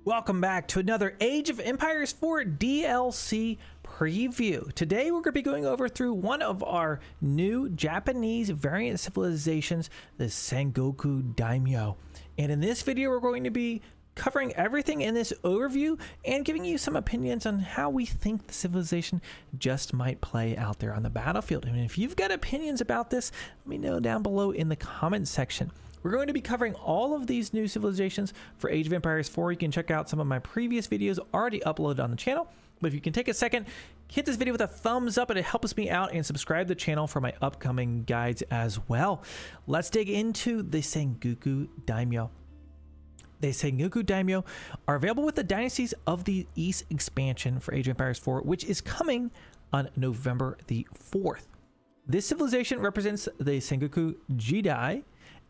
Welcome back to another Age of Empires 4 DLC preview. Today we're going to be going over through one of our new Japanese variant civilizations, the Sengoku Daimyo. And in this video we're going to be covering everything in this overview and giving you some opinions on how we think the civilization just might play out there on the battlefield. And if you've got opinions about this, let me know down below in the comment section. We're going to be covering all of these new civilizations for Age of Empires 4. You can check out some of my previous videos already uploaded on the channel. But if you can take a second, hit this video with a thumbs up, and it helps me out, and subscribe to the channel for my upcoming guides as well. Let's dig into the Sengoku Daimyo. The Sengoku Daimyo are available with the Dynasties of the East expansion for Age of Empires 4, which is coming on November the 4th. This civilization represents the Sengoku Jidai,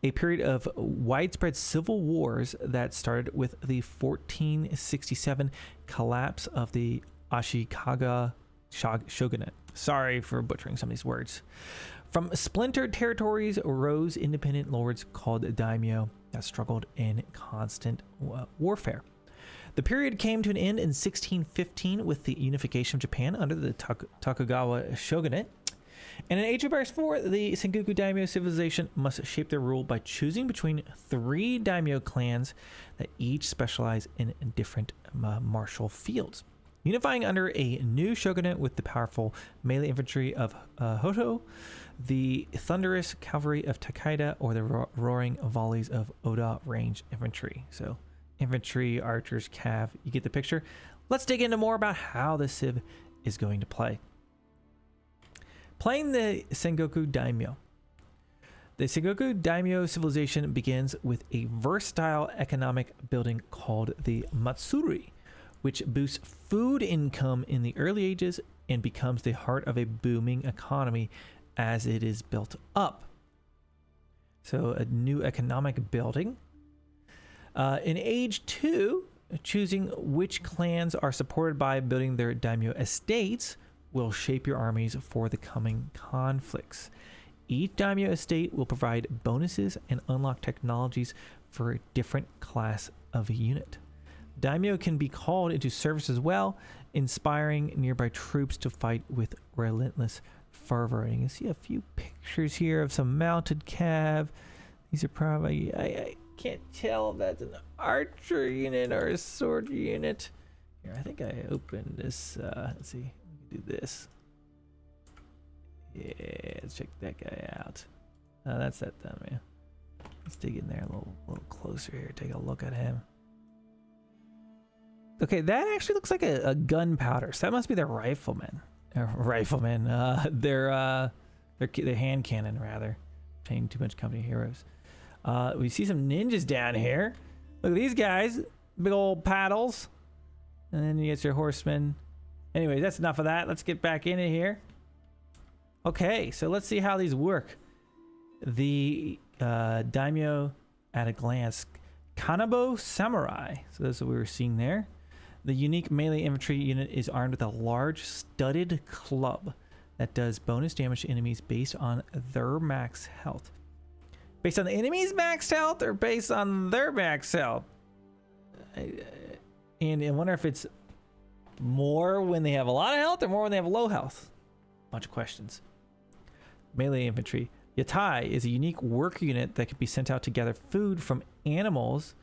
a period of widespread civil wars that started with the 1467 collapse of the Ashikaga shogunate. Sorry for butchering some of these words. From splintered territories arose independent lords called daimyo that struggled in constant warfare. The period came to an end in 1615 with the unification of Japan under the Tokugawa shogunate. And in Age of Empires 4, the Sengoku Daimyo civilization must shape their rule by choosing between 3 daimyo clans that each specialize in different martial fields. Unifying under a new shogunate with the powerful melee infantry of Hoto, the thunderous cavalry of Takeda, or the roaring volleys of Oda range infantry. So infantry, archers, cav, you get the picture. Let's dig into more about how the civ is going to play. Playing the Sengoku Daimyo. The Sengoku Daimyo civilization begins with a versatile economic building called the Matsuri, which boosts food income in the early ages and becomes the heart of a booming economy as it is built up. So a new economic building. In Age 2, choosing which clans are supported by building their daimyo estates will shape your armies for the coming conflicts. Each daimyo estate will provide bonuses and unlock technologies for a different class of unit. Daimyo can be called into service as well, inspiring nearby troops to fight with relentless fervor. And you can see a few pictures here of some mounted cav. These are probably, I can't tell if that's an archer unit or a sword unit. Here, I think I opened this, let's see. Do this. Yeah, let's check that guy out. That's that dumb man. Let's dig in there a little closer here. Take a look at him. Okay, that actually looks like a gunpowder. So that must be their riflemen. Riflemen. Their hand cannon rather. Paying too much company heroes. We see some ninjas down here. Look at these guys. Big old paddles. And then you get your horsemen. Anyway, that's enough of that. Let's get back into here. Okay, so let's see how these work. The daimyo at a glance. Kanabo Samurai. So that's what we were seeing there. The unique melee infantry unit is armed with a large studded club that does bonus damage to enemies based on their max health. Based on the enemy's max health or based on their max health? And I wonder if it's more when they have a lot of health or more when they have low health. Bunch of questions. Melee infantry. Yatai is a unique work unit that can be sent out to gather food from animals,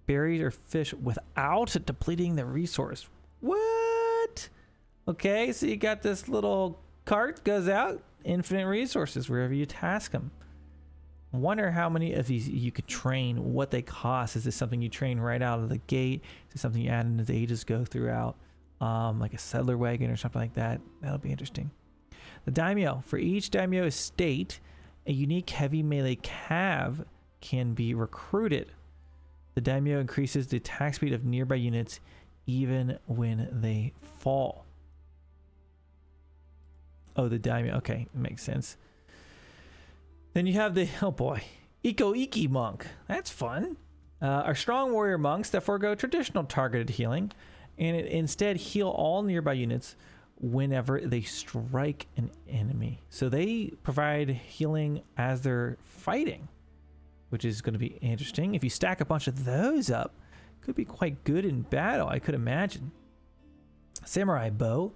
berries, or fish without depleting the resource. What? Okay, so you got this little cart goes out, infinite resources wherever you task them. I wonder how many of these you could train, what they cost. Is this something you train right out of the gate? Is this something you add in as ages go throughout? Like a settler wagon or something like that. That'll be interesting. The daimyo. For each daimyo estate, a unique heavy melee cav can be recruited. The daimyo increases the attack speed of nearby units even when they fall. Oh, the daimyo. Okay, makes sense. Then you have the, oh boy, Iko-Iki monk. That's fun. Are strong warrior monks that forego traditional targeted healing and instead heal all nearby units whenever they strike an enemy. So they provide healing as they're fighting, which is going to be interesting. If you stack a bunch of those up, Could be quite good in battle, I could imagine. Samurai bow.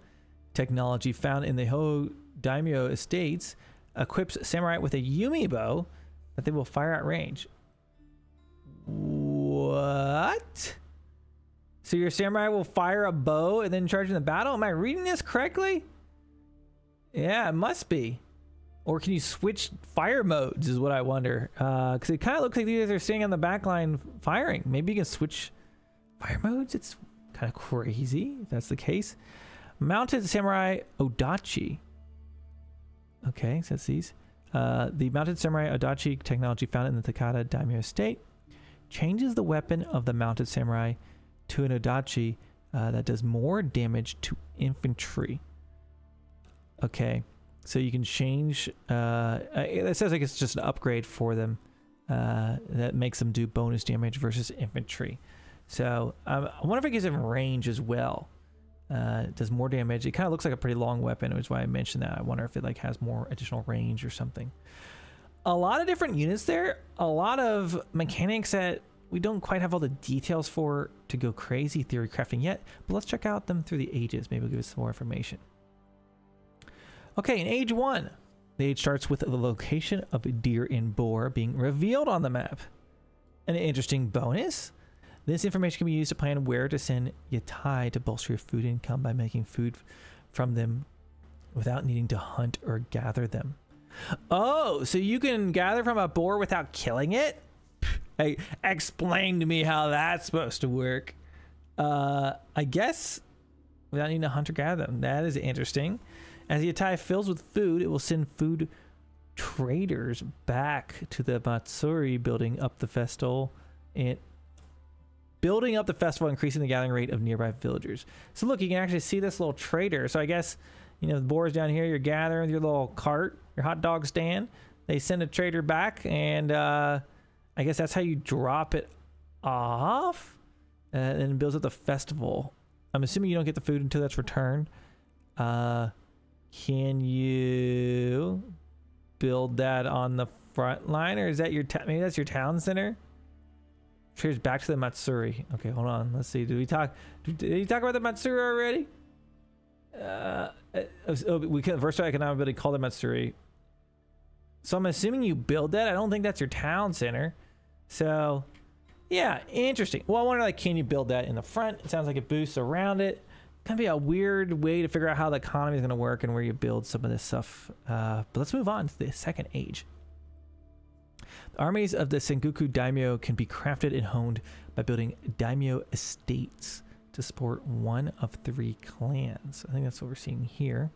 Technology found in the Ho Daimyo estates equips samurai with a Yumi bow that they will fire at range. What? So your samurai will fire a bow and then charge in the battle? Am I reading this correctly? Yeah, it must be. Or can you switch fire modes is what I wonder. Because it kind of looks like these guys are staying on the back line firing. Maybe you can switch fire modes? It's kind of crazy if that's the case. Mounted Samurai Odachi. Okay, so that's these. The Mounted Samurai Odachi technology found in the Tughlaq Daimyo estate changes the weapon of the Mounted Samurai to an Odachi that does more damage to infantry. Okay, so you can change. It says like it's just an upgrade for them that makes them do bonus damage versus infantry. So I wonder if it gives them range as well. It does more damage. It kind of looks like a pretty long weapon, which is why I mentioned that. I wonder if it like has more additional range or something. A lot of different units there. A lot of mechanics that we don't quite have all the details for to go crazy theory crafting yet. But let's check out them through the ages. Maybe it'll give us some more information. Okay, in age 1, the age starts with the location of deer and boar being revealed on the map. An interesting bonus. This information can be used to plan where to send yatai to bolster your food income by making food from them without needing to hunt or gather them. Oh, so you can gather from a boar without killing it? Hey, explain to me how that's supposed to work. I guess without needing to hunt or gather them. That is interesting. As the yatai fills with food, it will send food traders back to the Matsuri, building up the festival, increasing the gathering rate of nearby villagers. So look, you can actually see this little trader. So I guess, you know, the boars down here, you're gathering with your little cart, your hot dog stand. They send a trader back, and I guess that's how you drop it off, and it builds up the festival. I'm assuming you don't get the food until that's returned. Can you build that on the front line, or is that your maybe that's your town center? Traders back to the Matsuri. Okay, hold on. Let's see. Did he talk about the Matsuri already? We can versatile economic ability call the Matsuri. So I'm assuming you build that. I don't think that's your town center. So yeah, interesting. Well, I wonder, like, can you build that in the front? It sounds like it boosts around it. Kind of be a weird way to figure out how the economy is going to work and where you build some of this stuff. But let's move on to the second age. The armies of the Sengoku Daimyo can be crafted and honed by building daimyo estates to support one of 3 clans. I think that's what we're seeing here.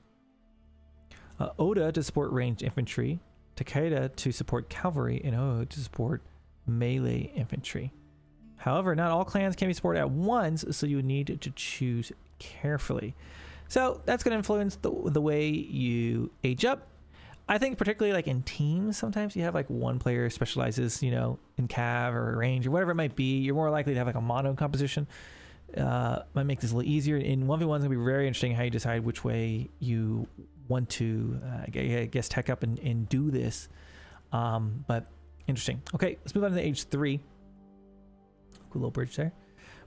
Oda to support ranged infantry, Takeda to support cavalry, and Oho to support melee infantry. However, not all clans can be supported at once, so you need to choose carefully. So that's going to influence the way you age up. I think particularly like in teams, sometimes you have like one player specializes, you know, in cav or range or whatever it might be. You're more likely to have like a mono composition. Might make this a little easier. In 1v1 is going to be very interesting how you decide which way you want to, I guess, tech up and do this. But interesting. Okay, let's move on to the age 3. Cool little bridge there.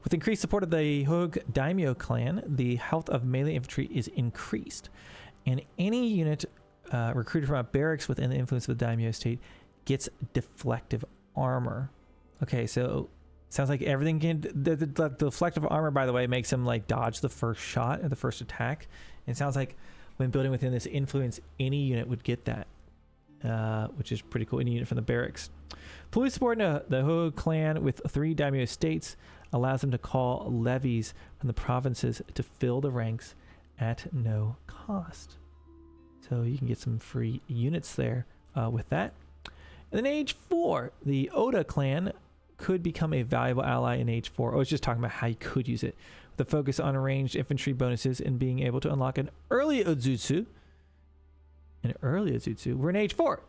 With increased support of the Hog Daimyo clan, the health of melee infantry is increased. And any unit recruited from a barracks within the influence of the Daimyo state gets deflective armor. Okay, so sounds like everything can... The deflective armor, by the way, makes him like dodge the first shot or the first attack. And it sounds like when building within this influence, any unit would get that, which is pretty cool. Any unit from the barracks. Fully supporting the Ho clan with 3 daimyo states allows them to call levies from the provinces to fill the ranks at no cost. So you can get some free units there with that. And then age 4, the Oda clan could become a valuable ally in age 4. I was just talking about how you could use it. With a focus on ranged infantry bonuses and being able to unlock an early Ozutsu. We're in age 4.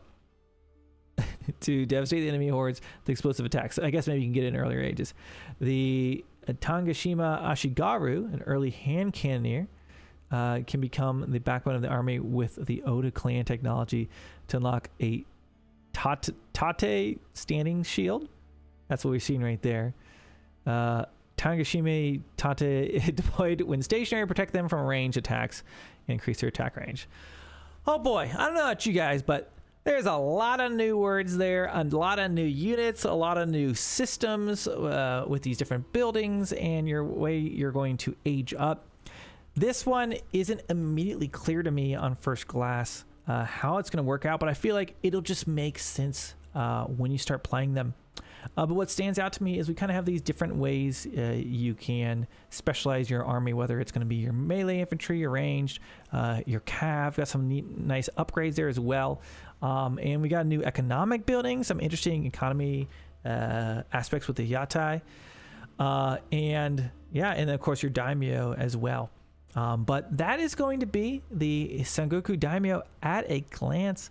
To devastate the enemy hordes with explosive attacks. I guess maybe you can get it in earlier ages. The Tangashima Ashigaru, an early hand cannoneer, can become the backbone of the army with the Oda clan technology to unlock a Tate standing shield. That's what we're seeing right there. Tanegashime Tate deployed when stationary, protect them from range attacks, and increase their attack range. Oh boy, I don't know about you guys, but there's a lot of new words there, a lot of new units, a lot of new systems with these different buildings and your way you're going to age up. This one isn't immediately clear to me on first glance how it's going to work out, but I feel like it'll just make sense when you start playing them. But what stands out to me is we kind of have these different ways you can specialize your army, whether it's going to be your melee infantry, your ranged, your cav. Got some neat, nice upgrades there as well. And we got new economic buildings, some interesting economy aspects with the yatai. And yeah, and of course your daimyo as well. But that is going to be the Sengoku Daimyo at a glance.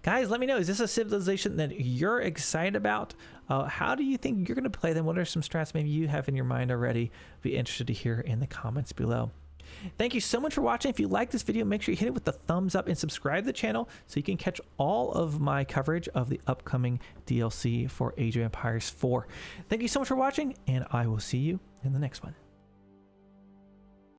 Guys, let me know, is this a civilization that you're excited about? How do you think you're going to play them? What are some strats maybe you have in your mind already? Be interested to hear in the comments below. Thank you so much for watching. If you like this video, make sure you hit it with the thumbs up and subscribe to the channel so you can catch all of my coverage of the upcoming DLC for Age of Empires 4. Thank you so much for watching, and I will see you in the next one.